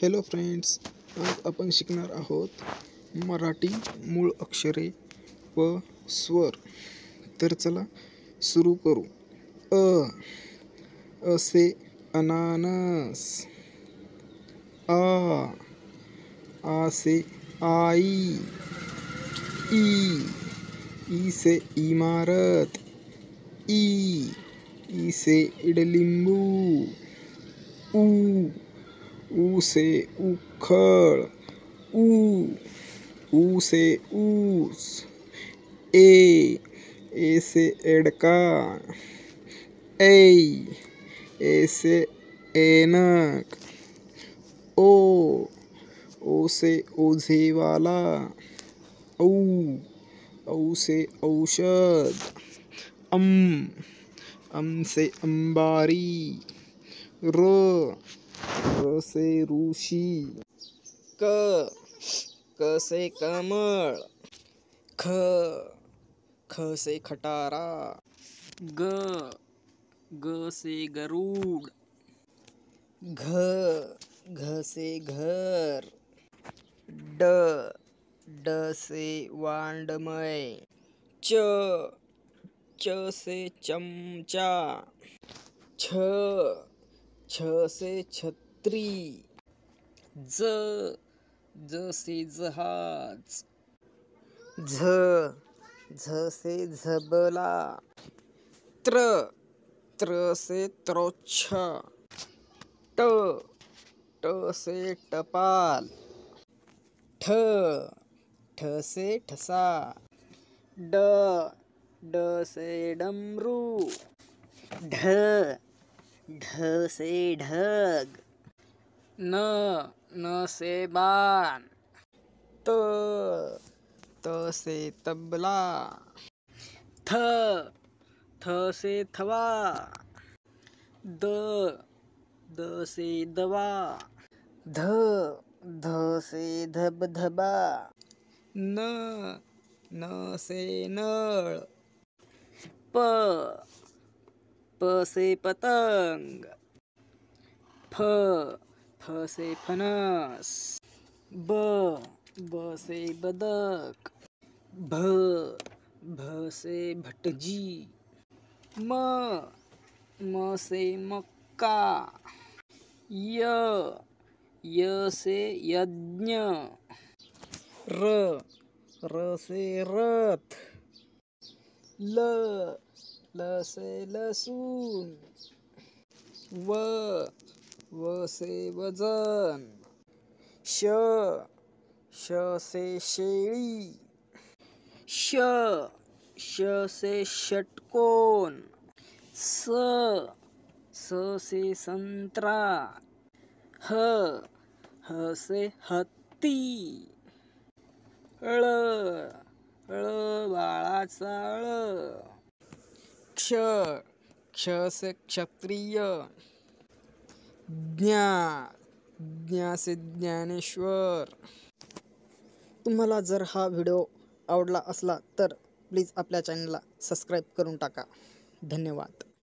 Hello friends, आज आपण शिकणार आहोत मराठी मूळ अक्षरे व स्वर. तर चला सुरू करू. अ से अनानस. आ से आई. ई से इमारत. ई से इडलिंबू. ऊ से उखळ. ऊ से ऊस. ए से एडका. ए से ऐनक. ओ से ओझेवाला. औ से औषध. अम से अंबारी. र से ऋषी. क से कमळ. ख से खटारा. ग से गरुड. घ से घर. ड से वांडमय. च से चमचा. छ से छत्री. ज से जहाज. झ से झबला. त्र से त्रोच्छा. ट से टपाल. ठ से ठसा. ड से डमरू. ढ से ढग. न से बाण. त से तबला. थ से थवा. द से दवा. ध से धबधबा. न से नळ. प से पतंग. फ से फणस. ब से बदक. भ से भटजी. म से मक्का. य से यज्ञ. र से रथ. ल से लसूण. व से वजन. श से शेळी. श से षटकोन. स से संत्रा. ह से हत्ती. ळ बाळाचा ळ. क्ष से क्षत्रिय. ज्ञा से ज्ञानेश्वर. तुम्हाला जर हा व्हिडिओ आवडला असला तर प्लीज आपल्या चॅनलला सबस्क्राईब करून टाका. धन्यवाद.